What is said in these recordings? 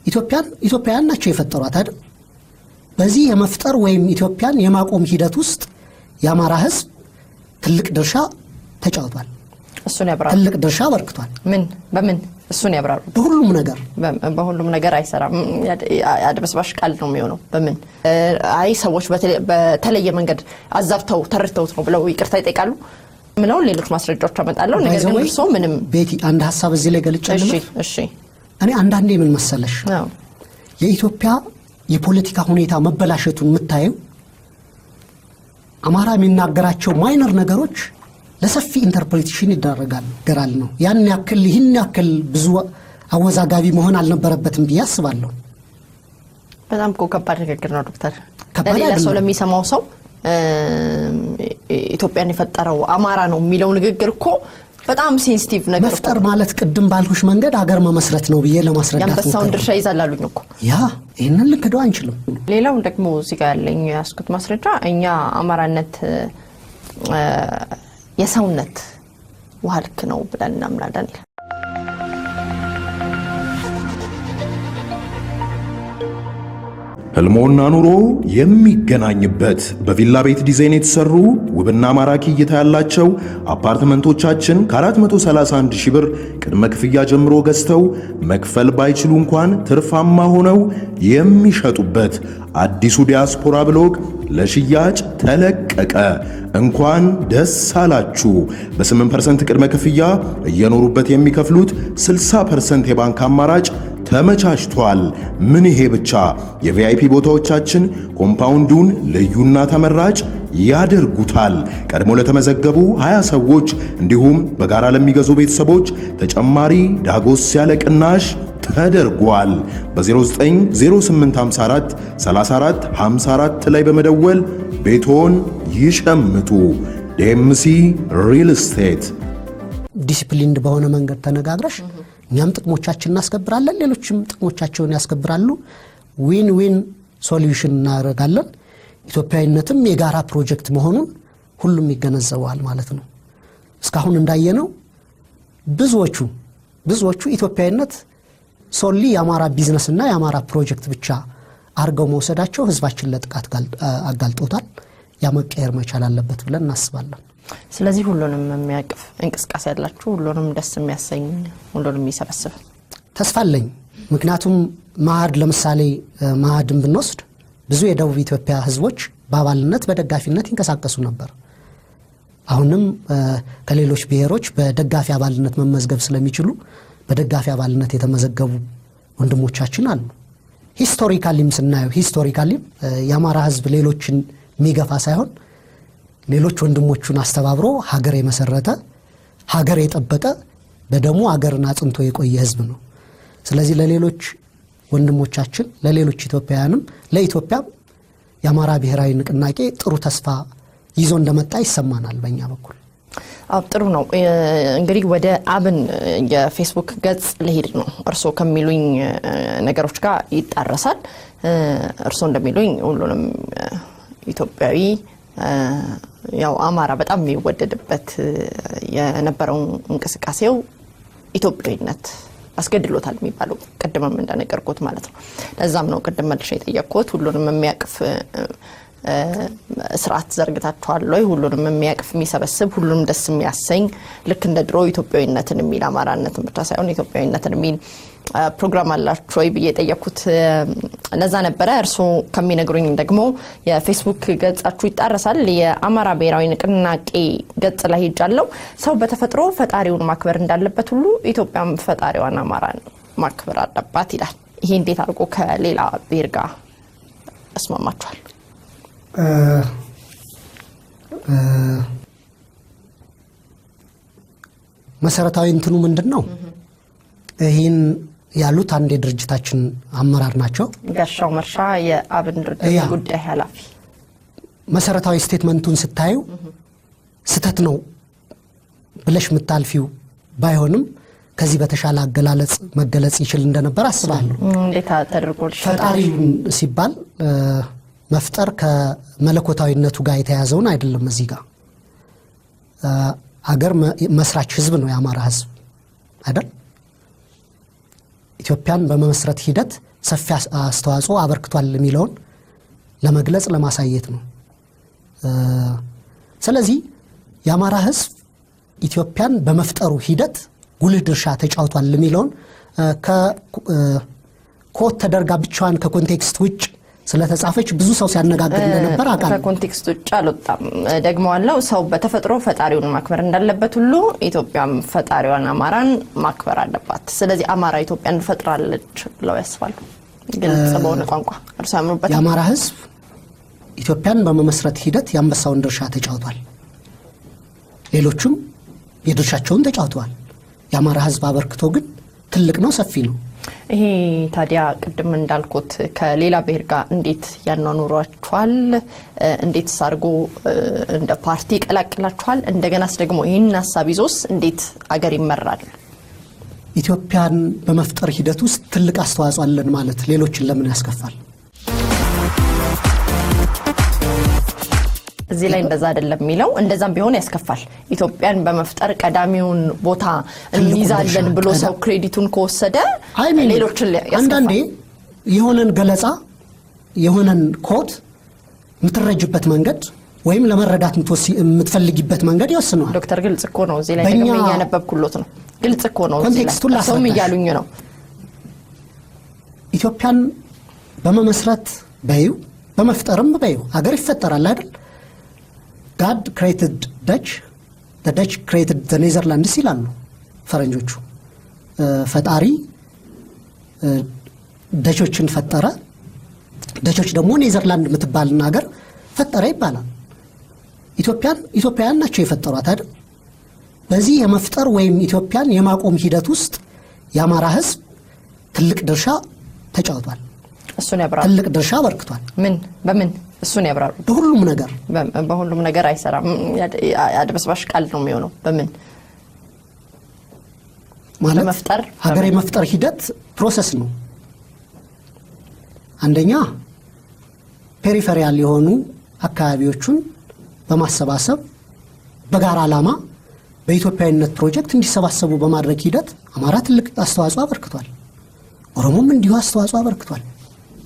ኢትዮጵያን ናቸው የፈጠሯት አይደል? በዚህ የመፍጠር ወይም ኢትዮጵያን የማቆም ሂደት ውስጥ የአማራ ህዝብ ትልቅ ድርሻ ተጫውቷል። እሱን ያብራሩ። ትልቅ ድርሻ አበርክቷል። በምን እሱን ያብራሩ። በሁሉም ነገር አይሰራም። ያድበስባሽ ቃል ነው የሚሆነው። በምን ሰዎች በተለየ መንገድ አዛብተው ተርተውት ነው ብለው ይቅርታ ይጠይቃሉ ምለው ሌሎች ማስረጃዎች አመጣለሁ። ነገር ግን እርሶ ምንም ቤቲ አንድ ሐሳብ እዚህ ላይ ገልጫለሁ። እሺ እኔ አንዳንዴ ምን መሰለሽ የኢትዮጵያ የፖለቲካ ሁኔታ መበላሸቱን የምታየው አማራ የሚናገራቸው ማይነር ነገሮች ለሰፊ ኢንተርፕሬቴሽን ይደረጋል ነው። ይህን ያክል ብዙ አወዛጋቢ መሆን አልነበረበትም ብዬ አስባለሁ። በጣም ከባድ ንግግር ነው ዶክተር። ለሌላ ሰው ለሚሰማው ሰው ኢትዮጵያን የፈጠረው አማራ ነው የሚለው ንግግር እኮ በጣም ሴንሲቲቭ ነገር መፍጠር ማለት ቅድም ባልኩሽ መንገድ አገር መመስረት ነው ብዬ ለማስረዳት ነው። ያንበሳውን ድርሻ ይዛላሉኝ እኮ ይሄንን ልክደው አንችልም። ሌላው ደግሞ እዚህ ጋር ያለኝ ያስኩት ማስረጃ እኛ አማራነት የሰውነት ውሃ ልክ ነው ብለን እናምናለን። ህልሞና ኑሮ የሚገናኝበት በቪላ ቤት ዲዛይን የተሰሩ ውብና ማራኪ እይታ ያላቸው አፓርትመንቶቻችን ከ431 ሺህ ብር ቅድመ ክፍያ ጀምሮ ገዝተው መክፈል ባይችሉ እንኳን ትርፋማ ሆነው የሚሸጡበት አዲሱ ዲያስፖራ ብሎግ ለሽያጭ ተለቀቀ። እንኳን ደስ አላችሁ። በ8% ቅድመ ክፍያ እየኖሩበት የሚከፍሉት 60% የባንክ አማራጭ ተመቻችቷል። ምን ይሄ ብቻ! የቪአይፒ ቦታዎቻችን ኮምፓውንዱን ልዩና ተመራጭ ያደርጉታል። ቀድሞ ለተመዘገቡ 20 ሰዎች እንዲሁም በጋራ ለሚገዙ ቤተሰቦች ተጨማሪ ዳጎስ ያለ ቅናሽ ተደርጓል። በ090854 3454 ላይ በመደወል ቤቶን ይሸምቱ። ዴምሲ ሪል ስቴት። ዲሲፕሊንድ በሆነ መንገድ ተነጋግረሽ እኛም ጥቅሞቻችንን እናስከብራለን፣ ሌሎችም ጥቅሞቻቸውን ያስከብራሉ። ዊን ዊን ሶሉሽን እናደርጋለን። ኢትዮጵያዊነትም የጋራ ፕሮጀክት መሆኑን ሁሉም ይገነዘባል ማለት ነው። እስካሁን እንዳየነው ብዙዎቹ ኢትዮጵያዊነት ሶሊ የአማራ ቢዝነስ እና የአማራ ፕሮጀክት ብቻ አርገው መውሰዳቸው ህዝባችን ለጥቃት አጋልጦታል። ያመቀየር መቻል አለበት ብለን እናስባለን። ስለዚህ ሁሉንም የሚያቅፍ እንቅስቃሴ ያላችሁ ሁሉንም ደስ የሚያሰኝ ሁሉንም የሚሰበስብ ተስፋ አለኝ። ምክንያቱም ለምሳሌ ማዕድን ብንወስድ ብዙ የደቡብ ኢትዮጵያ ህዝቦች በአባልነት በደጋፊነት ይንቀሳቀሱ ነበር። አሁንም ከሌሎች ብሔሮች በደጋፊ አባልነት መመዝገብ ስለሚችሉ በደጋፊ አባልነት የተመዘገቡ ወንድሞቻችን አሉ። ሂስቶሪካሊም ስናየው የአማራ ህዝብ ሌሎችን የሚገፋ ሳይሆን ሌሎች ወንድሞቹን አስተባብሮ ሀገር የመሰረተ ሀገር የጠበቀ በደሙ ሀገርን አጽንቶ የቆየ ህዝብ ነው። ስለዚህ ለሌሎች ወንድሞቻችን ለሌሎች ኢትዮጵያውያንም ለኢትዮጵያም የአማራ ብሔራዊ ንቅናቄ ጥሩ ተስፋ ይዞ እንደመጣ ይሰማናል በእኛ በኩል። ጥሩ ነው። እንግዲህ ወደ አብን የፌስቡክ ገጽ ለሄድ ነው። እርሶ ከሚሉኝ ነገሮች ጋር ይጣረሳል። እርሶ እንደሚሉኝ ሁሉንም ኢትዮጵያዊ ያው አማራ በጣም የሚወደድበት የነበረው እንቅስቃሴው ኢትዮጵያዊነት አስገድሎታል የሚባለው ቀደምም እንደነገርኩት ማለት ነው። ለዛም ነው ቀደም መልሼ የጠየቅኩት ሁሉንም የሚያቅፍ ስርዓት ዘርግታችኋል ወይ? ሁሉንም የሚያቅፍ የሚሰበስብ ሁሉንም ደስ የሚያሰኝ ልክ እንደ ድሮ ኢትዮጵያዊነትን የሚል አማራነትን ብቻ ሳይሆን ኢትዮጵያዊነትን የሚል ፕሮግራም አላችሁ ወይ ብዬ ጠየቅኩት። ለዛ ነበረ። እርሶ ከሚነግሩኝ ደግሞ የፌስቡክ ገጻችሁ ይጣረሳል። የአማራ ብሔራዊ ንቅናቄ ገጽ ላይ ሄጃለሁ። ሰው በተፈጥሮ ፈጣሪውን ማክበር እንዳለበት ሁሉ ኢትዮጵያም ፈጣሪዋን አማራን ማክበር አለባት ይላል። ይሄ እንዴት አድርጎ ከሌላ ብሔር ጋር አስማማችኋል? መሰረታዊ እንትኑ ምንድነው? ይሄን ያሉት አንድ የድርጅታችን አመራር ናቸው። ጋሻው መርሻ የአብን ድርጅት ጉዳይ ኃላፊ። መሰረታዊ ስቴትመንቱን ስታዩ ስተት ነው ብለሽ ምታልፊው ባይሆንም ከዚህ በተሻለ አገላለጽ መገለጽ ይችል እንደነበር አስባለሁ። እንዴት ተደርጎልሽ? ፈጣሪ ሲባል መፍጠር ከመለኮታዊነቱ ጋር የተያዘውን አይደለም። እዚህ ጋር ሀገር መስራች ህዝብ ነው የአማራ ህዝብ አይደል? ኢትዮጵያን በመመስረት ሂደት ሰፊ አስተዋጽኦ አበርክቷል የሚለውን ለመግለጽ ለማሳየት ነው። ስለዚህ የአማራ ህዝብ ኢትዮጵያን በመፍጠሩ ሂደት ጉልህ ድርሻ ተጫውቷል የሚለውን ከኮት ተደርጋ ብቻዋን ከኮንቴክስት ውጭ ስለተጻፈች ብዙ ሰው ሲያነጋግር እንደነበር አቃል ከኮንቴክስት ውጭ አልወጣም። ደግሞ አለው ሰው በተፈጥሮ ፈጣሪውን ማክበር እንዳለበት ሁሉ ኢትዮጵያም ፈጣሪዋን አማራን ማክበር አለባት። ስለዚህ አማራ ኢትዮጵያን ፈጥራለች ብለው ያስባሉ? ግልጽ በሆነ ቋንቋ እርሱ ያምኑበት? የአማራ ህዝብ ኢትዮጵያን በመመስረት ሂደት የአንበሳውን ድርሻ ተጫውቷል። ሌሎችም የድርሻቸውን ተጫውተዋል። የአማራ ህዝብ አበርክቶ ግን ትልቅ ነው፣ ሰፊ ነው። ይሄ ታዲያ ቅድም እንዳልኩት ከሌላ ብሔር ጋር እንዴት ያኗኑሯችኋል? እንዴት ሳርጎ እንደ ፓርቲ ቀላቅላችኋል? እንደገናስ ደግሞ ይህን ሀሳብ ይዞስ እንዴት አገር ይመራል? ኢትዮጵያን በመፍጠር ሂደት ውስጥ ትልቅ አስተዋጽኦ አለን ማለት ሌሎችን ለምን ያስከፋል? እዚህ ላይ እንደዛ አይደለም የሚለው። እንደዛም ቢሆን ያስከፋል። ኢትዮጵያን በመፍጠር ቀዳሚውን ቦታ እንይዛለን ብሎ ሰው ክሬዲቱን ከወሰደ ሌሎችን ያስከፋል። አንዳንዴ የሆነን ገለጻ የሆነን ኮት የምትረጅበት መንገድ ወይም ለመረዳት የምትፈልጊበት መንገድ ይወስነዋል። ዶክተር ግልጽ እኮ ነው። እዚህ ላይ ደግሞ ያነበብኩሎት ነው። ግልጽ እኮ ነው። ኮንቴክስቱን ሰውም እያሉኝ ነው። ኢትዮጵያን በመመስረት በዩ በመፍጠርም በዩ ሀገር ይፈጠራል አይደል? God created Dutch, the Dutch created the Netherlands ይላሉ ፈረንጆቹ። ፈጣሪ ደቾችን ፈጠረ፣ ደቾች ደግሞ ኔዘርላንድ የምትባልን ሀገር ፈጠረ ይባላል። ኢትዮጵያውያን ናቸው የፈጠሯት አይደል? በዚህ የመፍጠር ወይም ኢትዮጵያን የማቆም ሂደት ውስጥ የአማራ ህዝብ ትልቅ ድርሻ ተጫውቷል። እሱን ያብራሩ። ትልቅ ድርሻ አበርክቷል። በምን እሱን ያብራሩ። በሁሉም ነገር አይሰራም። አድበስባሽ ቃል ነው የሚሆነው። በምን ማለት መፍጠር ሀገር የመፍጠር ሂደት ፕሮሰስ ነው። አንደኛ ፔሪፌሪያል የሆኑ አካባቢዎችን በማሰባሰብ በጋራ ዓላማ በኢትዮጵያዊነት ፕሮጀክት እንዲሰባሰቡ በማድረግ ሂደት አማራ ትልቅ አስተዋጽኦ አበርክቷል። ኦሮሞም እንዲሁ አስተዋጽኦ አበርክቷል።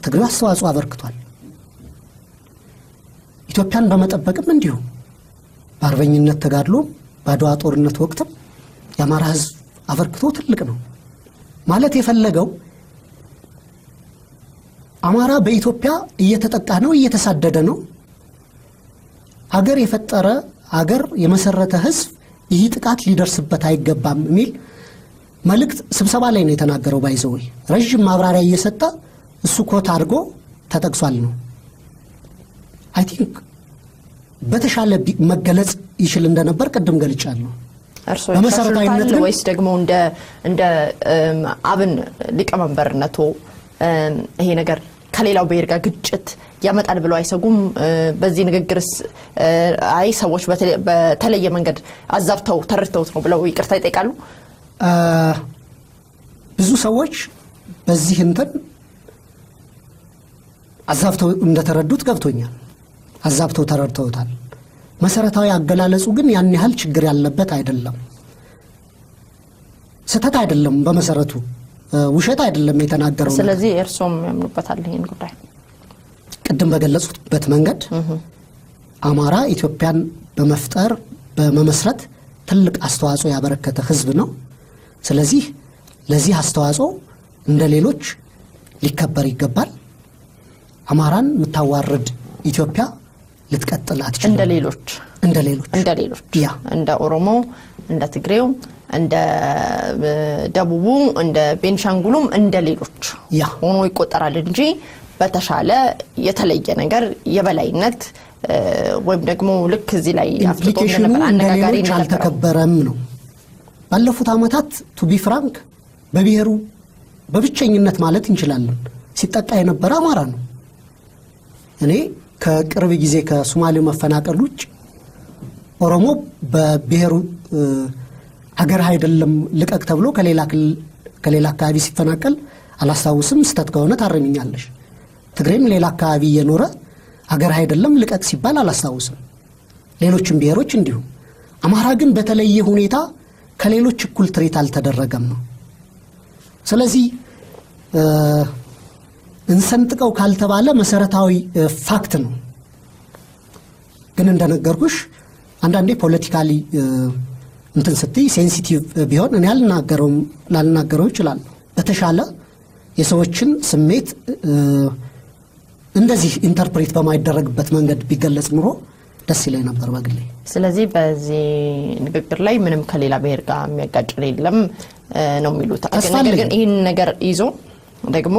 ትግሬው አስተዋጽኦ አበርክቷል። ኢትዮጵያን በመጠበቅም እንዲሁ በአርበኝነት ተጋድሎ በአድዋ ጦርነት ወቅትም የአማራ ህዝብ አበርክቶ ትልቅ ነው። ማለት የፈለገው አማራ በኢትዮጵያ እየተጠቃ ነው፣ እየተሳደደ ነው። አገር የፈጠረ አገር የመሰረተ ህዝብ ይህ ጥቃት ሊደርስበት አይገባም የሚል መልእክት ስብሰባ ላይ ነው የተናገረው። ባይዘው ረጅም ማብራሪያ እየሰጠ እሱ ኮት አድርጎ ተጠቅሷል ነው። አይ ቲንክ በተሻለ መገለጽ ይችል እንደነበር ቅድም ገልጫለሁ። በመሰረታዊነት ግን ወይስ ደግሞ እንደ አብን ሊቀመንበርነቱ ይሄ ነገር ከሌላው ብሔር ጋር ግጭት ያመጣል ብለው አይሰጉም? በዚህ ንግግርስ አይ ሰዎች በተለየ መንገድ አዛብተው ተርተውት ነው ብለው ይቅርታ ይጠይቃሉ? ብዙ ሰዎች በዚህ እንትን አዛብተው እንደተረዱት ገብቶኛል። አዛብተው ተረድተውታል። መሰረታዊ አገላለጹ ግን ያን ያህል ችግር ያለበት አይደለም። ስተት አይደለም፣ በመሰረቱ ውሸት አይደለም የተናገረው። ስለዚህ እርሶም ያምኑበታል ይሄን ጉዳይ? ቅድም በገለጹበት መንገድ አማራ ኢትዮጵያን በመፍጠር በመመስረት ትልቅ አስተዋጽኦ ያበረከተ ህዝብ ነው። ስለዚህ ለዚህ አስተዋጽኦ እንደሌሎች ሊከበር ይገባል። አማራን የምታዋርድ ኢትዮጵያ ልትቀጥል አትችልም። እንደሌሎች ያ እንደ ኦሮሞ፣ እንደ ትግሬው፣ እንደ ደቡቡ፣ እንደ ቤንሻንጉሉም እንደሌሎች ያ ሆኖ ይቆጠራል እንጂ በተሻለ የተለየ ነገር የበላይነት ወይም ደግሞ ልክ እዚህ ላይ አፍሊኬሽኑ አነጋጋሪ አልተከበረም ነው። ባለፉት አመታት ቱ ቢ ፍራንክ በብሔሩ በብቸኝነት ማለት እንችላለን ሲጠቃ የነበረ አማራ ነው። እኔ ከቅርብ ጊዜ ከሶማሌው መፈናቀል ውጭ ኦሮሞ በብሔሩ ሀገር አይደለም ልቀቅ ተብሎ ከሌላ አካባቢ ሲፈናቀል አላስታውስም። ስተት ከሆነ ታረሚኛለሽ። ትግሬም ሌላ አካባቢ እየኖረ ሀገር አይደለም ልቀቅ ሲባል አላስታውስም። ሌሎችም ብሔሮች እንዲሁ። አማራ ግን በተለየ ሁኔታ ከሌሎች እኩል ትሪት አልተደረገም ነው። ስለዚህ እንሰንጥቀው ካልተባለ መሰረታዊ ፋክት ነው። ግን እንደነገርኩሽ አንዳንዴ ፖለቲካሊ እንትን ስትይ ሴንሲቲቭ ቢሆን እኔ ላልናገረው ይችላል። በተሻለ የሰዎችን ስሜት እንደዚህ ኢንተርፕሬት በማይደረግበት መንገድ ቢገለጽ ኑሮ ደስ ይለኝ ነበር በግሌ። ስለዚህ በዚህ ንግግር ላይ ምንም ከሌላ ብሔር ጋር የሚያጋጭ የለም ነው የሚሉት። ነገር ግን ይህን ነገር ይዞ ደግሞ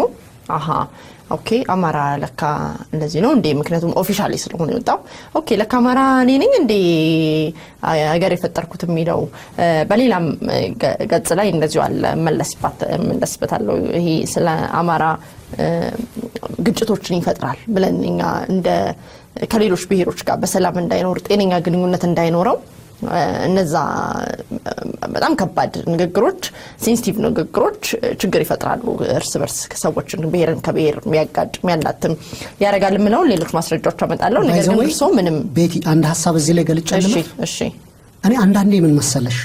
ኦኬ አማራ ለካ እንደዚህ ነው እንዴ? ምክንያቱም ኦፊሻሊ ስለሆነ የወጣው ኦኬ ለካ አማራ እኔ ነኝ እንዴ ሀገር የፈጠርኩት የሚለው በሌላም ገጽ ላይ እንደዚሁ አለ። መለስበታለሁ። ይሄ ስለ አማራ ግጭቶችን ይፈጥራል ብለን እኛ እንደ ከሌሎች ብሔሮች ጋር በሰላም እንዳይኖር ጤነኛ ግንኙነት እንዳይኖረው እነዛ በጣም ከባድ ንግግሮች ሴንሲቲቭ ንግግሮች ችግር ይፈጥራሉ። እርስ በርስ ሰዎችን ብሔርን ከብሔር የሚያጋጭ የሚያላትም ያረጋል ምለው ሌሎች ማስረጃዎች አመጣለሁ። ነገር ግን እርሶ ምንም ቤቲ አንድ ሐሳብ እዚህ ላይ ገልጫለሁ። እሺ እኔ አንዳንዴ ምን መሰለሽ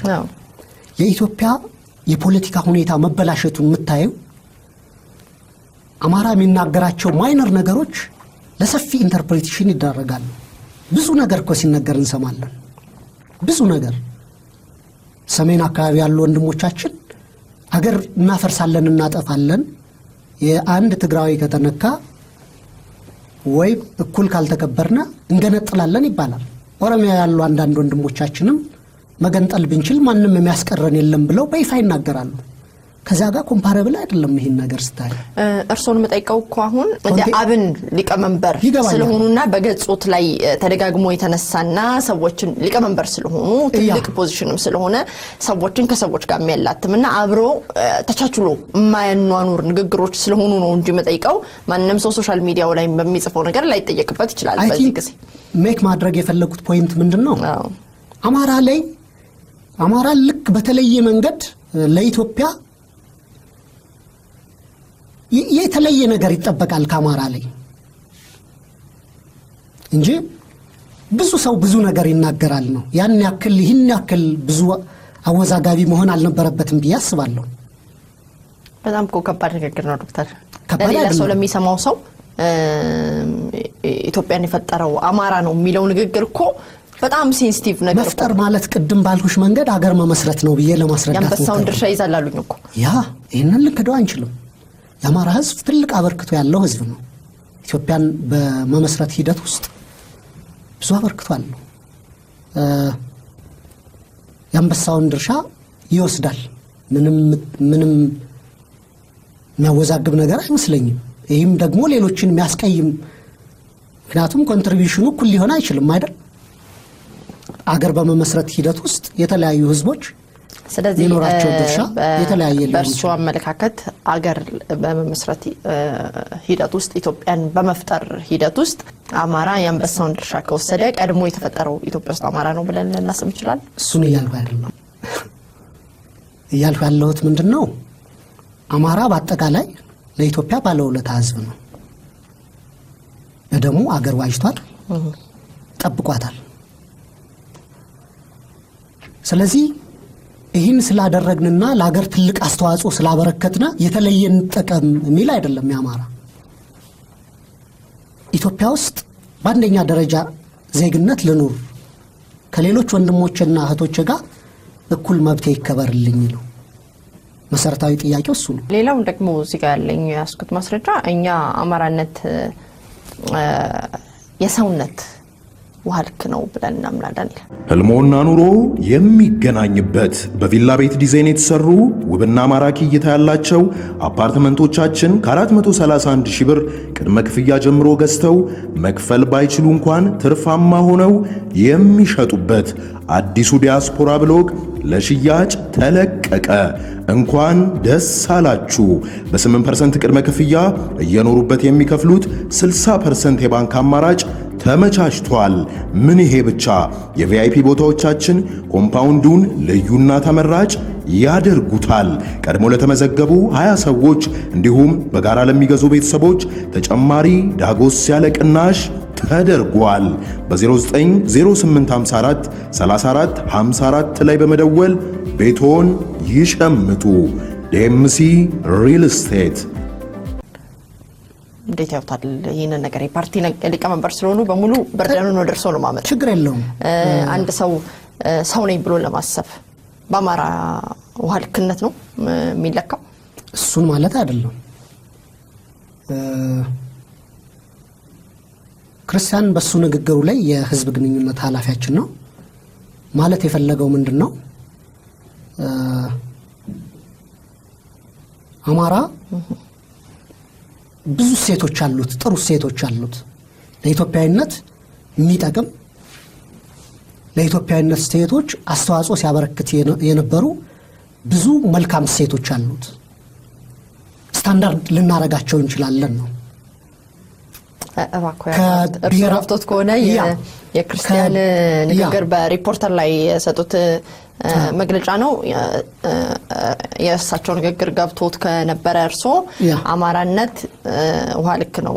የኢትዮጵያ የፖለቲካ ሁኔታ መበላሸቱን የምታየው አማራ የሚናገራቸው ማይነር ነገሮች ለሰፊ ኢንተርፕሬቴሽን ይዳረጋሉ። ብዙ ነገር እኮ ሲነገር እንሰማለን። ብዙ ነገር ሰሜን አካባቢ ያሉ ወንድሞቻችን አገር እናፈርሳለን እናጠፋለን የአንድ ትግራዊ ከተነካ ወይ እኩል ካልተከበርና እንገነጥላለን ይባላል። ኦሮሚያ ያሉ አንዳንድ ወንድሞቻችንም መገንጠል ብንችል ማንንም የሚያስቀረን የለም ብለው በይፋ ይናገራሉ። ከዛ ጋር ኮምፓራብል አይደለም ይሄን ነገር ስታይ። እርሶን መጠይቀው እኮ አሁን እንደ አብን ሊቀመንበር ስለሆኑና በገጾት ላይ ተደጋግሞ የተነሳና ሰዎችን ሊቀመንበር ስለሆኑ ትልቅ ፖዚሽንም ስለሆነ ሰዎችን ከሰዎች ጋር የሚያላትምና አብሮ ተቻችሎ የማያኗኑር ንግግሮች ስለሆኑ ነው እንጂ መጠይቀው ማንንም ሰው ሶሻል ሚዲያው ላይ በሚጽፈው ነገር ላይ ጠየቅበት ይችላል። በዚህ ጊዜ ሜክ ማድረግ የፈለኩት ፖይንት ምንድነው? አማራ ልክ በተለየ መንገድ ለኢትዮጵያ የተለየ ነገር ይጠበቃል ከአማራ ላይ እንጂ ብዙ ሰው ብዙ ነገር ይናገራል ነው። ይህን ያክል ብዙ አወዛጋቢ መሆን አልነበረበትም ብዬ አስባለሁ። በጣም ከባድ ንግግር ነው ዶክተር። ለሌላ ሰው ለሚሰማው ሰው ኢትዮጵያን የፈጠረው አማራ ነው የሚለው ንግግር እኮ በጣም ሴንሲቲቭ ነገር መፍጠር ማለት ቅድም ባልኩሽ መንገድ አገር መመስረት ነው ብዬ ለማስረዳት ነው። ያንበሳውን ድርሻ ይዛላሉኝ እኮ ይሄንን ልክደው አንችልም። የአማራ ህዝብ ትልቅ አበርክቶ ያለው ህዝብ ነው። ኢትዮጵያን በመመስረት ሂደት ውስጥ ብዙ አበርክቶ አለው። ያንበሳውን ድርሻ ይወስዳል። ምንም የሚያወዛግብ ነገር አይመስለኝም። ይህም ደግሞ ሌሎችን የሚያስቀይም ምክንያቱም ኮንትሪቢዩሽኑ እኩል ሊሆን አይችልም አይደል? አገር በመመስረት ሂደት ውስጥ የተለያዩ ህዝቦች ስለዚህ የኖራቸው ድርሻ የተለያየ ሊሆን በእርሱ አመለካከት አገር በመመስረት ሂደት ውስጥ ኢትዮጵያን በመፍጠር ሂደት ውስጥ አማራ ያንበሳውን ድርሻ ከወሰደ ቀድሞ የተፈጠረው ኢትዮጵያ ውስጥ አማራ ነው ብለን ልናስብ እንችላለን። እሱን እያልኩ አይደለም። እያልኩ ያለሁት ምንድነው አማራ በአጠቃላይ ለኢትዮጵያ ባለውለታ ህዝብ ነው። በደሙ አገር ዋጅቷል፣ ጠብቋታል። ስለዚህ ይህን ስላደረግንና ለሀገር ትልቅ አስተዋጽኦ ስላበረከትና የተለየን ጠቀም የሚል አይደለም። ያማራ ኢትዮጵያ ውስጥ በአንደኛ ደረጃ ዜግነት ልኑር ከሌሎች ወንድሞችና እህቶች ጋር እኩል መብቴ ይከበርልኝ ነው መሰረታዊ ጥያቄው እሱ ነው። ሌላው ደግሞ እዚህ ጋር ያለኝ ያስኩት ማስረጃ እኛ አማራነት የሰውነት ዋልክ ነው ብለን እናምናለን። ህልሞና ኑሮ የሚገናኝበት በቪላ ቤት ዲዛይን የተሰሩ ውብና ማራኪ እይታ ያላቸው አፓርትመንቶቻችን ከ431 ሺህ ብር ቅድመ ክፍያ ጀምሮ ገዝተው መክፈል ባይችሉ እንኳን ትርፋማ ሆነው የሚሸጡበት አዲሱ ዲያስፖራ ብሎክ ለሽያጭ ተለቀቀ። እንኳን ደስ አላችሁ። በ8% ቅድመ ክፍያ እየኖሩበት የሚከፍሉት 60% የባንክ አማራጭ ተመቻችቷል። ምን ይሄ ብቻ! የቪአይፒ ቦታዎቻችን ኮምፓውንዱን ልዩና ተመራጭ ያደርጉታል። ቀድሞ ለተመዘገቡ 20 ሰዎች እንዲሁም በጋራ ለሚገዙ ቤተሰቦች ተጨማሪ ዳጎስ ያለ ቅናሽ ተደርጓል። በ090854 3454 ላይ በመደወል ቤቶን ይሸምቱ። ዴምሲ ሪል ስቴት። እንዴት ያውታል ይሄንን ነገር? የፓርቲ ሊቀመንበር ስለሆኑ በሙሉ በርደኑን ወደ እርስዎ ነው ማመጣ። ችግር የለውም። አንድ ሰው ነኝ ብሎ ለማሰብ በአማራ ውሃ ልክነት ነው የሚለካው? እሱን ማለት አይደለም። ክርስቲያን በሱ ንግግሩ ላይ የህዝብ ግንኙነት ኃላፊያችን ነው ማለት የፈለገው ምንድነው? አማራ ብዙ ሴቶች አሉት፣ ጥሩ ሴቶች አሉት፣ ለኢትዮጵያዊነት የሚጠቅም ለኢትዮጵያዊነት ሴቶች አስተዋጽኦ ሲያበረክት የነበሩ ብዙ መልካም ሴቶች አሉት። ስታንዳርድ ልናረጋቸው እንችላለን ነው። እርሶት ከሆነ የክርስቲያን ንግግር በሪፖርተር ላይ የሰጡት መግለጫ ነው። የእሳቸው ንግግር ገብቶት ከነበረ እርሶ አማራነት ውሃ ልክ ነው፣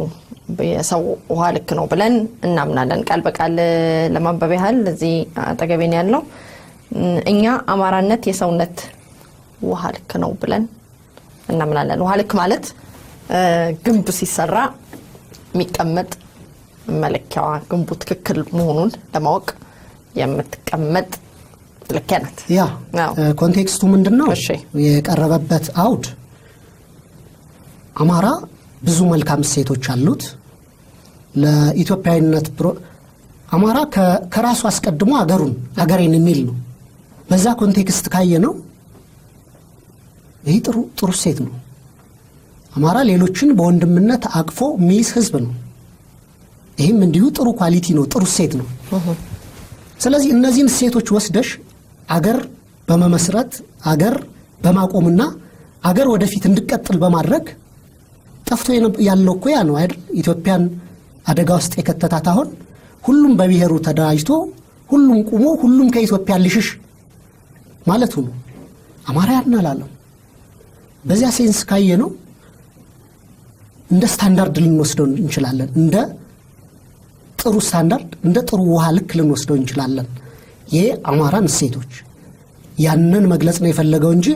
የሰው ውሃ ልክ ነው ብለን እናምናለን። ቃል በቃል ለማንበብ ያህል እዚህ አጠገቤን ያለው እኛ አማራነት የሰውነት ውሃ ልክ ነው ብለን እናምናለን። ውሃ ልክ ማለት ግንብ ሲሰራ የሚቀመጥ መለኪያዋ ግንቡ ትክክል መሆኑን ለማወቅ የምትቀመጥ ልክ ናት። ያ ኮንቴክስቱ ምንድነው? የቀረበበት አውድ አማራ ብዙ መልካም ሴቶች አሉት ለኢትዮጵያዊነት አማራ ከራሱ አስቀድሞ አገሬን የሚል ነው። በዛ ኮንቴክስት ካየ ነው ይሄ ጥሩ ሴት ነው። አማራ ሌሎችን በወንድምነት አቅፎ የሚይዝ ህዝብ ነው። ይሄም እንዲሁ ጥሩ ኳሊቲ ነው፣ ጥሩ ሴት ነው። ስለዚህ እነዚህን ሴቶች ወስደሽ አገር በመመስረት አገር በማቆምና አገር ወደፊት እንድቀጥል በማድረግ ጠፍቶ ያለው እኮ ያ ነው አይደል? ኢትዮጵያን አደጋ ውስጥ የከተታት አሁን ሁሉም በብሔሩ ተደራጅቶ ሁሉም ቆሞ ሁሉም ከኢትዮጵያ ልሽሽ ማለቱ ነው። አማራ ያናላለው በዚያ ሴንስ ካየ ነው እንደ ስታንዳርድ ልንወስደው እንችላለን። እንደ ጥሩ ስታንዳርድ እንደ ጥሩ ውሃ ልክ ልንወስደው እንችላለን። የአማራን ሴቶች ያንን መግለጽ ነው የፈለገው እንጂ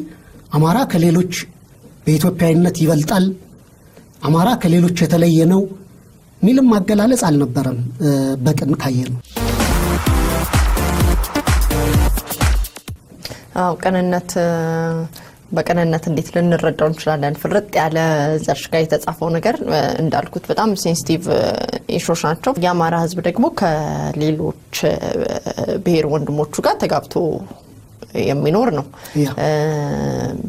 አማራ ከሌሎች በኢትዮጵያዊነት ይበልጣል፣ አማራ ከሌሎች የተለየ ነው ሚልም ማገላለጽ አልነበረም። በቅን ካየ ነው ቀንነት በቀንነት እንዴት ልንረዳው እንችላለን? ፍርጥ ያለ ዘርሽ ጋር የተጻፈው ነገር እንዳልኩት በጣም ሴንሲቲቭ ኢሹዎች ናቸው። የአማራ ህዝብ ደግሞ ከሌሎች ብሔር ወንድሞቹ ጋር ተጋብቶ የሚኖር ነው።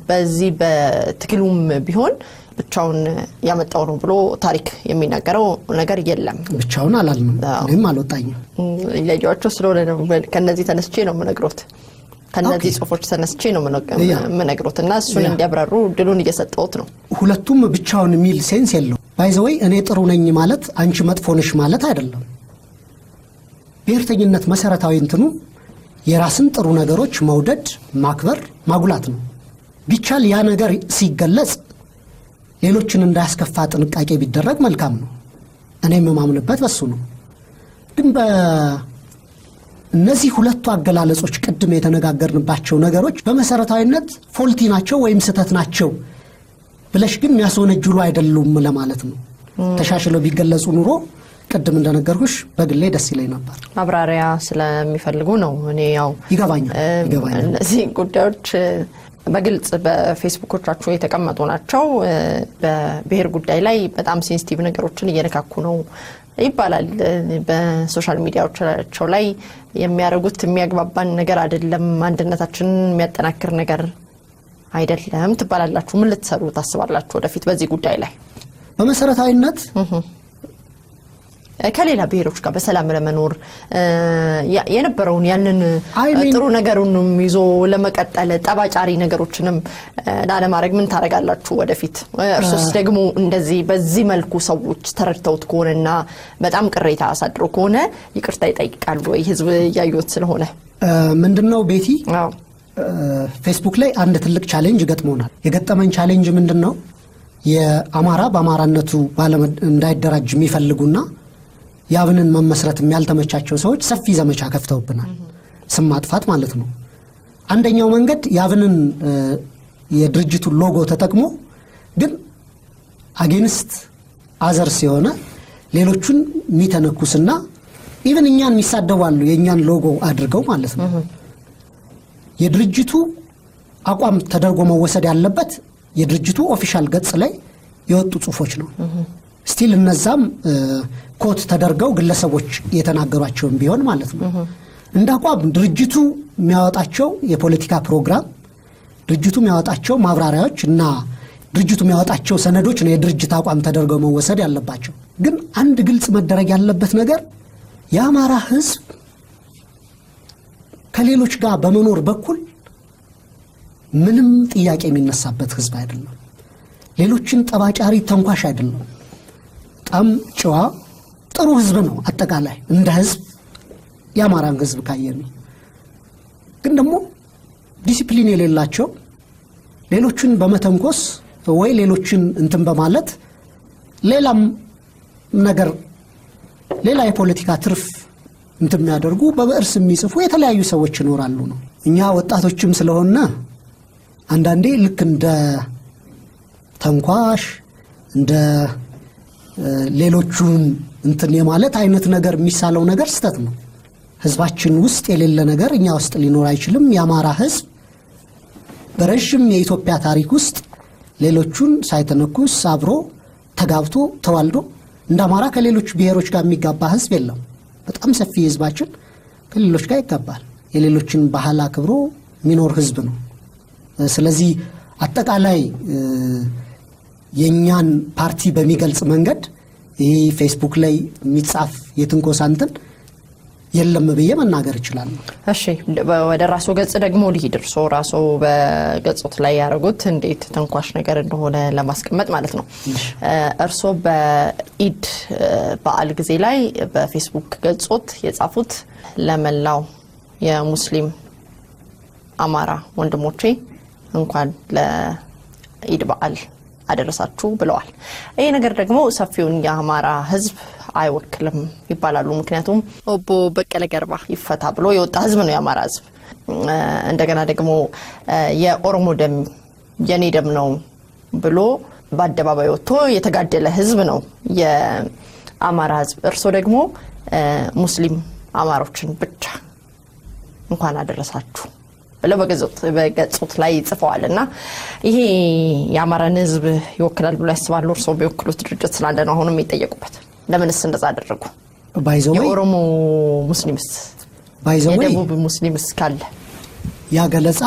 በዚህ በትግሉም ቢሆን ብቻውን ያመጣው ነው ብሎ ታሪክ የሚናገረው ነገር የለም። ብቻውን አላልንም፣ እኔም አልወጣኝም። ለያቸው ስለሆነ ነው ከነዚህ ተነስቼ ነው የምነግሮት። ከነዚህ ጽሁፎች ተነስቼ ነው የምነግሮት እና እሱን እንዲያብራሩ ድሉን እየሰጠሁት ነው። ሁለቱም ብቻውን የሚል ሴንስ የለው። ባይዘወይ እኔ ጥሩ ነኝ ማለት አንቺ መጥፎ ነሽ ማለት አይደለም። ብሔርተኝነት መሰረታዊ እንትኑ የራስን ጥሩ ነገሮች መውደድ፣ ማክበር፣ ማጉላት ነው። ቢቻል ያ ነገር ሲገለጽ ሌሎችን እንዳያስከፋ ጥንቃቄ ቢደረግ መልካም ነው። እኔም የማምንበት በሱ ነው። ግን እነዚህ ሁለቱ አገላለጾች ቅድም የተነጋገርንባቸው ነገሮች በመሰረታዊነት ፎልቲ ናቸው ወይም ስህተት ናቸው ብለሽ ግን የሚያስወነጅሉ አይደሉም ለማለት ነው። ተሻሽለው ቢገለጹ ኑሮ ቅድም እንደነገርኩሽ በግሌ ደስ ይለኝ ነበር። ማብራሪያ ስለሚፈልጉ ነው። እኔ ያው ይገባኛል። እነዚህ ጉዳዮች በግልጽ በፌስቡኮቻቸው የተቀመጡ ናቸው። በብሔር ጉዳይ ላይ በጣም ሴንሲቲቭ ነገሮችን እየነካኩ ነው ይባላል። በሶሻል ሚዲያዎቻቸው ላይ የሚያደርጉት የሚያግባባን ነገር አይደለም፣ አንድነታችንን የሚያጠናክር ነገር አይደለም ትባላላችሁ። ምን ልትሰሩ ታስባላችሁ ወደፊት በዚህ ጉዳይ ላይ? በመሰረታዊነት ከሌላ ብሔሮች ጋር በሰላም ለመኖር የነበረውን ያንን ጥሩ ነገሩንም ይዞ ለመቀጠል ጠባጫሪ ነገሮችንም ላለማድረግ ምን ታረጋላችሁ ወደፊት? እርሶስ ደግሞ እንደዚህ በዚህ መልኩ ሰዎች ተረድተውት ከሆነና በጣም ቅሬታ አሳድሮ ከሆነ ይቅርታ ይጠይቃሉ ወይ? ህዝብ ያዩት ስለሆነ ምንድነው ቤቲ ፌስቡክ ላይ አንድ ትልቅ ቻሌንጅ ገጥሞናል። የገጠመን ቻሌንጅ ምንድነው? የአማራ በአማራነቱ እንዳይደራጅ የሚፈልጉና ያብንን መመስረት የሚያልተመቻቸው ሰዎች ሰፊ ዘመቻ ከፍተውብናል። ስም ማጥፋት ማለት ነው። አንደኛው መንገድ ያብንን የድርጅቱ ሎጎ ተጠቅሞ ግን አጌንስት አዘርስ የሆነ ሌሎቹን የሚተነኩስና ኢቭን እኛን የሚሳደባሉ የእኛን ሎጎ አድርገው ማለት ነው። የድርጅቱ አቋም ተደርጎ መወሰድ ያለበት የድርጅቱ ኦፊሻል ገጽ ላይ የወጡ ጽሁፎች ነው። ስቲል እነዛም ኮት ተደርገው ግለሰቦች የተናገሯቸውን ቢሆን ማለት ነው። እንደ አቋም ድርጅቱ የሚያወጣቸው የፖለቲካ ፕሮግራም፣ ድርጅቱ የሚያወጣቸው ማብራሪያዎች እና ድርጅቱ የሚያወጣቸው ሰነዶች ነው የድርጅት አቋም ተደርገው መወሰድ ያለባቸው። ግን አንድ ግልጽ መደረግ ያለበት ነገር የአማራ ህዝብ ከሌሎች ጋር በመኖር በኩል ምንም ጥያቄ የሚነሳበት ህዝብ አይደለም። ሌሎችን ጠባጫሪ ተንኳሽ አይደለም። በጣም ጨዋ ጥሩ ህዝብ ነው። አጠቃላይ እንደ ህዝብ የአማራን ህዝብ ካየን ግን ደግሞ ዲሲፕሊን የሌላቸው ሌሎችን በመተንኮስ ወይ ሌሎችን እንትን በማለት ሌላም ነገር ሌላ የፖለቲካ ትርፍ እንትን የሚያደርጉ በብዕርስ የሚጽፉ የተለያዩ ሰዎች ይኖራሉ ነው። እኛ ወጣቶችም ስለሆነ አንዳንዴ ልክ እንደ ተንኳሽ እንደ ሌሎቹን እንትን የማለት አይነት ነገር የሚሳለው ነገር ስተት ነው። ህዝባችን ውስጥ የሌለ ነገር እኛ ውስጥ ሊኖር አይችልም። የአማራ ህዝብ በረጅም የኢትዮጵያ ታሪክ ውስጥ ሌሎቹን ሳይተነኩስ አብሮ ተጋብቶ ተዋልዶ እንደ አማራ ከሌሎች ብሔሮች ጋር የሚጋባ ህዝብ የለም። በጣም ሰፊ ህዝባችን ከሌሎች ጋር ይጋባል። የሌሎችን ባህል አክብሮ የሚኖር ህዝብ ነው። ስለዚህ አጠቃላይ የኛን ፓርቲ በሚገልጽ መንገድ ይሄ ፌስቡክ ላይ የሚጻፍ የትንኮሳ እንትን የለም ብዬ መናገር ይችላል። እሺ ወደ ራስዎ ገጽ ደግሞ ልሂድ። እርስዎ ራስዎ በገጾት ላይ ያደረጉት እንዴት ተንኳሽ ነገር እንደሆነ ለማስቀመጥ ማለት ነው። እርስዎ በኢድ በዓል ጊዜ ላይ በፌስቡክ ገጾት የጻፉት ለመላው የሙስሊም አማራ ወንድሞቼ እንኳን ለኢድ በዓል አደረሳችሁ ብለዋል። ይሄ ነገር ደግሞ ሰፊውን የአማራ ህዝብ አይወክልም ይባላሉ። ምክንያቱም ኦቦ በቀለ ገርባ ይፈታ ብሎ የወጣ ህዝብ ነው የአማራ ህዝብ። እንደገና ደግሞ የኦሮሞ ደም የኔ ደም ነው ብሎ በአደባባይ ወጥቶ የተጋደለ ህዝብ ነው የአማራ ህዝብ። እርሶ ደግሞ ሙስሊም አማሮችን ብቻ እንኳን አደረሳችሁ ብለው በገጾት ላይ ጽፈዋልና ይሄ የአማራን ህዝብ ይወክላል ብሎ ያስባሉ? እርሶ ቢወክሉት ድርጅት ስላለ ነው አሁንም የሚጠየቁበት። ለምንስ እንደዛ አደረጉ? የኦሮሞ ሙስሊምስ የደቡብ ሙስሊምስ ካለ ያ ገለጻ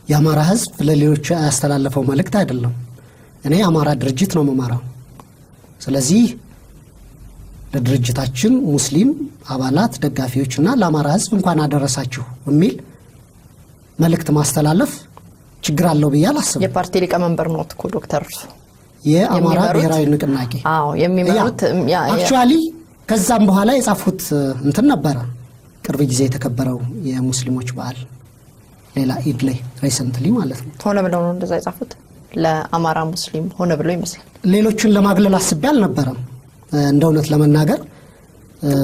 የአማራ ህዝብ ለሌሎች ያስተላለፈው መልእክት አይደለም። እኔ የአማራ ድርጅት ነው የምመራው። ስለዚህ ለድርጅታችን ሙስሊም አባላት ደጋፊዎችና ለአማራ ህዝብ እንኳን አደረሳችሁ የሚል መልእክት ማስተላለፍ ችግር አለው ብዬ አላስብም። የፓርቲ ሊቀመንበር ነው እኮ ዶክተር የአማራ ብሔራዊ ንቅናቄ የሚመሩት አክቹአሊ ከዛም በኋላ የጻፉት እንትን ነበረ። ቅርብ ጊዜ የተከበረው የሙስሊሞች በዓል ሌላ ኢድ ላይ ሪሰንትሊ ማለት ነው። ሆነ ብለው ነው እንደዛ የጻፉት። ለአማራ ሙስሊም ሆነ ብለው ይመስላል። ሌሎችን ለማግለል አስቤ አልነበረም። እንደ እውነት ለመናገር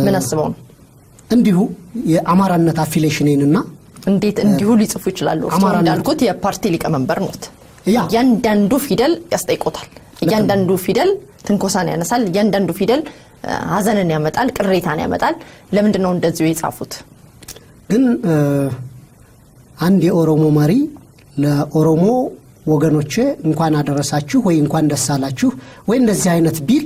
ምን አስበው ነው? እንዲሁ የአማራነት አፊሊዬሽንና እንዴት እንዲሁ ሊጽፉ ይችላሉ? እንዳልኩት የፓርቲ ሊቀመንበር ነው። ያንዳንዱ ፊደል ያስጠይቆታል። ያንዳንዱ ፊደል ትንኮሳን ያነሳል። ያንዳንዱ ፊደል ሀዘንን ያመጣል፣ ቅሬታን ያመጣል። ለምንድን ነው እንደዚህ የጻፉት? ግን አንድ የኦሮሞ መሪ ለኦሮሞ ወገኖቼ እንኳን አደረሳችሁ ወይ እንኳን ደስ አላችሁ ወይ እንደዚህ አይነት ቢል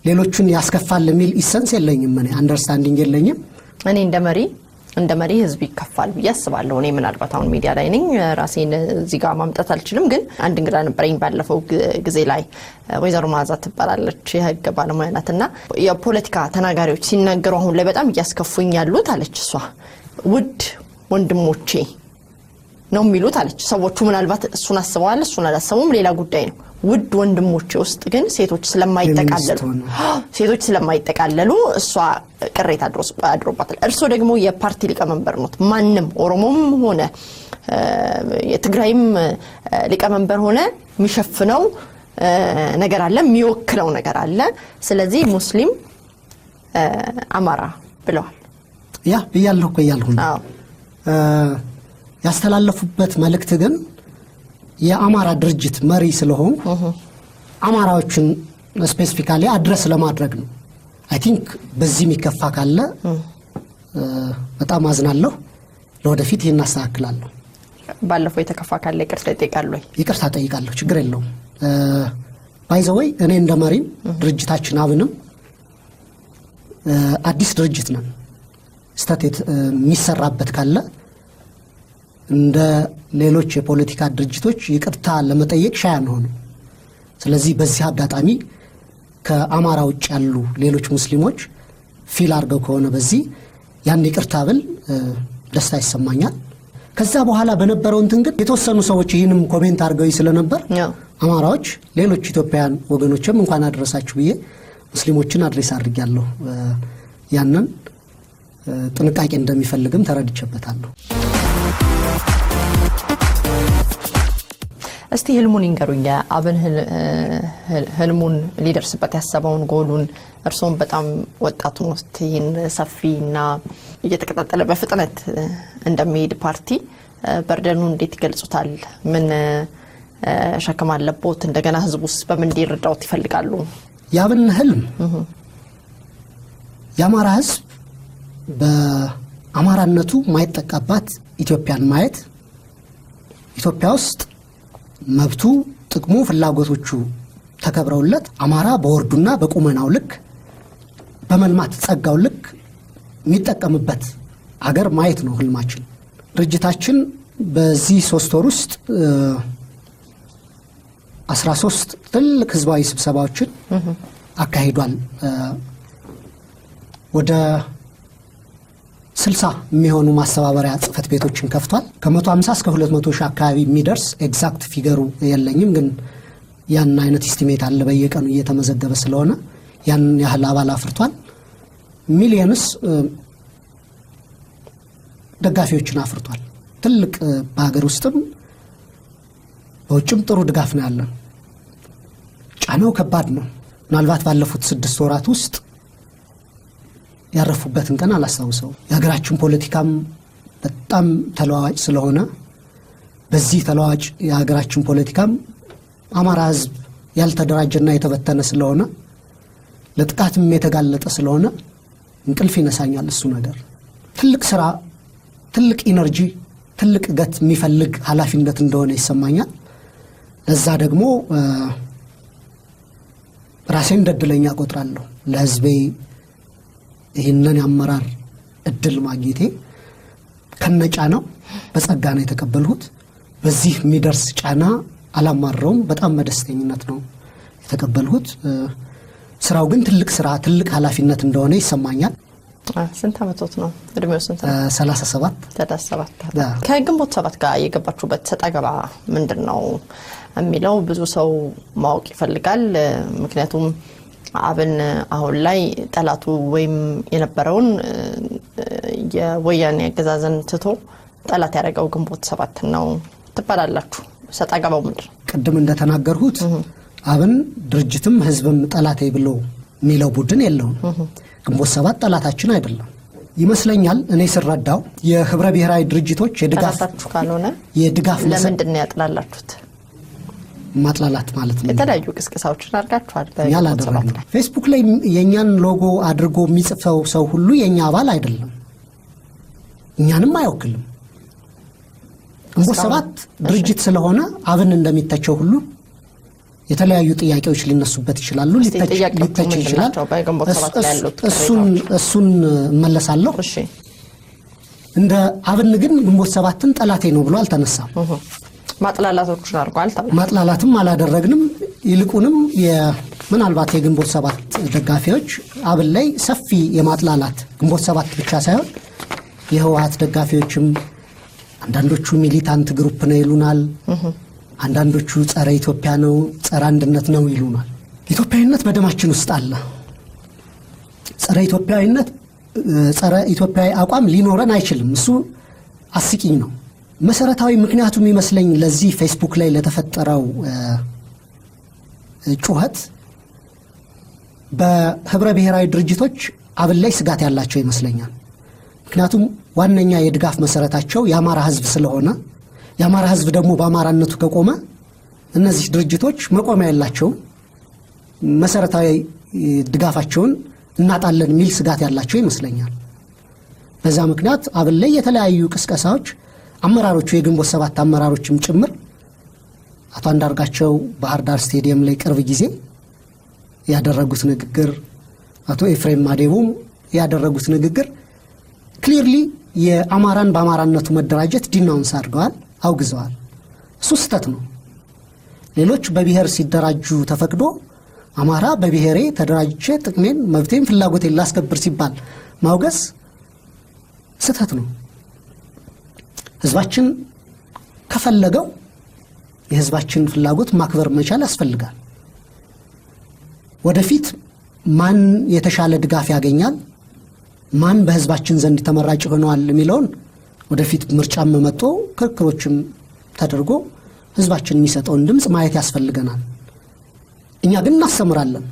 ሌሎቹን ያስከፋል የሚል ኢሰንስ የለኝም። እኔ አንደርስታንዲንግ የለኝም። እኔ እንደ መሪ ህዝብ ይከፋል ብዬ አስባለሁ። እኔ ምናልባት አሁን ሚዲያ ላይ ነኝ፣ ራሴን እዚህ ጋር ማምጣት አልችልም። ግን አንድ እንግዳ ነበረኝ ባለፈው ጊዜ ላይ ወይዘሮ ማዛ ትባላለች፣ የህግ ባለሙያ ናትና የፖለቲካ ተናጋሪዎች ሲናገሩ አሁን ላይ በጣም እያስከፉኝ ያሉት አለች እሷ ውድ ወንድሞቼ ነው የሚሉት አለች። ሰዎቹ ምናልባት እሱን አስበዋል እሱን አላሰቡም ሌላ ጉዳይ ነው። ውድ ወንድሞቼ ውስጥ ግን ሴቶች ስለማይጠቃለሉ እሷ ቅሬታ አድሮባታል። እርሶ ደግሞ የፓርቲ ሊቀመንበር ኖት። ማንም ኦሮሞም ሆነ የትግራይም ሊቀመንበር ሆነ የሚሸፍነው ነገር አለ፣ የሚወክለው ነገር አለ። ስለዚህ ሙስሊም አማራ ብለዋል። ያ ብያለሁ እኮ ያልሁ ነው። ያስተላለፉበት መልእክት ግን የአማራ ድርጅት መሪ ስለሆኑ አማራዎችን ስፔሲፊካሊ አድረስ ለማድረግ ነው። አይ ቲንክ በዚህ የሚከፋ ካለ በጣም አዝናለሁ። ለወደፊት ይሄን አስተካክላለሁ። ባለፈው የተከፋ ካለ ይቅርታ ይጠይቃለሁ። ይቅርታ ጠይቃለሁ፣ ችግር የለውም። ባይዘወይ እኔ እንደመሪም ድርጅታችን አብንም አዲስ ድርጅት ነን። ስህተት የሚሰራበት ካለ እንደ ሌሎች የፖለቲካ ድርጅቶች ይቅርታ ለመጠየቅ ሻይ አንሆንም። ስለዚህ በዚህ አጋጣሚ ከአማራ ውጭ ያሉ ሌሎች ሙስሊሞች ፊል አድርገው ከሆነ በዚህ ያን ይቅርታ ብል ደስታ ይሰማኛል። ከዛ በኋላ በነበረው እንትን ግን የተወሰኑ ሰዎች ይህንም ኮሜንት አድርገው ስለነበር አማራዎች ሌሎች ኢትዮጵያውያን ወገኖችም እንኳን አደረሳችሁ ብዬ ሙስሊሞችን አድሬስ አድርጌያለሁ። ያንን ጥንቃቄ እንደሚፈልግም ተረድቼበታለሁ። እስቲ ህልሙን ይንገሩኝ። አብን ህልሙን ሊደርስበት ያሰበውን ጎሉን እርሶም በጣም ወጣቱን ውስጥ ይህን ሰፊና እየተከታተለ በፍጥነት እንደሚሄድ ፓርቲ በርደኑ እንዴት ይገልጹታል? ምን ሸክም አለቦት? እንደገና ህዝቡስ በምን እንዲረዳውት ይፈልጋሉ? ያብን ህልም የአማራ ህዝብ በአማራነቱ ማይጠቃባት ኢትዮጵያን ማየት፣ ኢትዮጵያ ውስጥ መብቱ፣ ጥቅሙ፣ ፍላጎቶቹ ተከብረውለት አማራ በወርዱና በቁመናው ልክ በመልማት ጸጋው ልክ የሚጠቀምበት አገር ማየት ነው ህልማችን። ድርጅታችን በዚህ 3 ወር ውስጥ 13 ትልቅ ህዝባዊ ስብሰባዎችን አካሂዷል። ወደ 60 የሚሆኑ ማስተባበሪያ ጽህፈት ቤቶችን ከፍቷል። ከ150 እስከ 200 ሺህ አካባቢ የሚደርስ ኤግዛክት ፊገሩ የለኝም፣ ግን ያን አይነት ኢስቲሜት አለ በየቀኑ እየተመዘገበ ስለሆነ ያን ያህል አባል አፍርቷል። ሚሊየንስ ደጋፊዎችን አፍርቷል። ትልቅ በሀገር ውስጥም በውጭም ጥሩ ድጋፍ ነው ያለን። ጫናው ከባድ ነው። ምናልባት ባለፉት 6 ወራት ውስጥ ያረፉበትን ቀን አላስታውሰው። የሀገራችን ፖለቲካም በጣም ተለዋዋጭ ስለሆነ በዚህ ተለዋዋጭ የሀገራችን ፖለቲካም አማራ ህዝብ ያልተደራጀና የተበተነ ስለሆነ ለጥቃትም የተጋለጠ ስለሆነ እንቅልፍ ይነሳኛል። እሱ ነገር ትልቅ ስራ፣ ትልቅ ኢነርጂ፣ ትልቅ ገት የሚፈልግ ኃላፊነት እንደሆነ ይሰማኛል። ለዛ ደግሞ ራሴን እንደድለኛ ቆጥራለሁ። ለህዝቤ ይህንን ያመራር እድል ማግኘቴ ከነጫናው በጸጋ ነው የተቀበልሁት። በዚህ የሚደርስ ጫና አላማረውም። በጣም በደስተኝነት ነው የተቀበልሁት። ስራው ግን ትልቅ ስራ፣ ትልቅ ኃላፊነት እንደሆነ ይሰማኛል። ስንት አመቶት ነው? እድሜው ስንት ነው? 37 ከግንቦት 7 ጋር የገባችሁበት ሰጣ ገባ ምንድነው የሚለው ብዙ ሰው ማወቅ ይፈልጋል። ምክንያቱም አብን አሁን ላይ ጠላቱ ወይም የነበረውን የወያኔ አገዛዝን ትቶ ጠላት ያደረገው ግንቦት 7 ነው ትባላላችሁ። ሰጣ ገባው ምንድነው? ቅድም እንደተናገርሁት አብን ድርጅትም ህዝብም ጠላቴ ብሎ የሚለው ቡድን የለውም። ግንቦት 7 ጠላታችን አይደለም ይመስለኛል። እኔ ስረዳው የህብረ ብሔራዊ ድርጅቶች የድጋፋችሁ ካልሆነ የድጋፍ ለምንድን ነው ያጥላላችሁት? ማጥላላት ማለት ነው። የተለያዩ ቅስቀሳዎችን አድርጋችኋል። ፌስቡክ ላይ የኛን ሎጎ አድርጎ የሚጽፈው ሰው ሁሉ የኛ አባል አይደለም፣ እኛንም አይወክልም። ግንቦት 7 ድርጅት ስለሆነ አብን እንደሚተቸው ሁሉ የተለያዩ ጥያቄዎች ሊነሱበት ይችላሉ፣ ሊተች ይችላል። እሱን እመለሳለሁ። እንደ አብን ግን ግንቦት 7ን ጠላቴ ነው ብሎ አልተነሳም። ማጥላላቶችን አድርጓል። ማጥላላትም አላደረግንም። ይልቁንም ምናልባት የግንቦት 7 ደጋፊዎች አብን ላይ ሰፊ የማጥላላት ግንቦት 7 ብቻ ሳይሆን የህወሓት ደጋፊዎችም አንዳንዶቹ ሚሊታንት ግሩፕ ነው ይሉናል፣ አንዳንዶቹ ጸረ ኢትዮጵያ ነው፣ ጸረ አንድነት ነው ይሉናል። ኢትዮጵያዊነት በደማችን ውስጥ አለ። ጸረ ኢትዮጵያዊ አቋም ሊኖረን አይችልም። እሱ አስቂኝ ነው። መሰረታዊ ምክንያቱም ይመስለኝ ለዚህ ፌስቡክ ላይ ለተፈጠረው ጩኸት በህብረ ብሔራዊ ድርጅቶች አብን ላይ ስጋት ያላቸው ይመስለኛል። ምክንያቱም ዋነኛ የድጋፍ መሰረታቸው የአማራ ህዝብ ስለሆነ የአማራ ህዝብ ደግሞ በአማራነቱ ከቆመ እነዚህ ድርጅቶች መቆሚያ ያላቸው መሰረታዊ ድጋፋቸውን እናጣለን የሚል ስጋት ያላቸው ይመስለኛል። በዛ ምክንያት አብን ላይ የተለያዩ ቅስቀሳዎች አመራሮቹ የግንቦት ሰባት አመራሮችም ጭምር አቶ አንዳርጋቸው ባህር ዳር ስቴዲየም ላይ ቅርብ ጊዜ ያደረጉት ንግግር፣ አቶ ኤፍሬም ማዴቦም ያደረጉት ንግግር ክሊርሊ የአማራን በአማራነቱ መደራጀት ዲናውንስ አድርገዋል፣ አውግዘዋል። እሱ ስህተት ነው። ሌሎች በብሔር ሲደራጁ ተፈቅዶ አማራ በብሔሬ ተደራጅቼ ጥቅሜን መብቴን ፍላጎቴን ላስከብር ሲባል ማውገዝ ስህተት ነው። ህዝባችን ከፈለገው የህዝባችን ፍላጎት ማክበር መቻል ያስፈልጋል። ወደፊት ማን የተሻለ ድጋፍ ያገኛል፣ ማን በህዝባችን ዘንድ ተመራጭ ሆነዋል የሚለውን ወደፊት ምርጫም መጥቶ ክርክሮችም ተደርጎ ህዝባችን የሚሰጠውን ድምጽ ማየት ያስፈልገናል። እኛ ግን እናስተምራለን።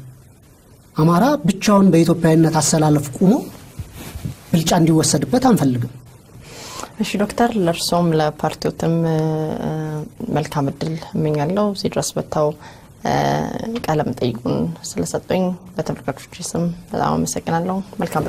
አማራ ብቻውን በኢትዮጵያዊነት አሰላለፍ ቆሞ ብልጫ እንዲወሰድበት አንፈልግም። እሺ ዶክተር፣ ለርሶም ለፓርቲውትም መልካም እድል እመኛለሁ። ሲድረስ በታው ቃለ መጠይቁን ስለሰጡኝ በተመልካቾች ስም በጣም አመሰግናለሁ። መልካም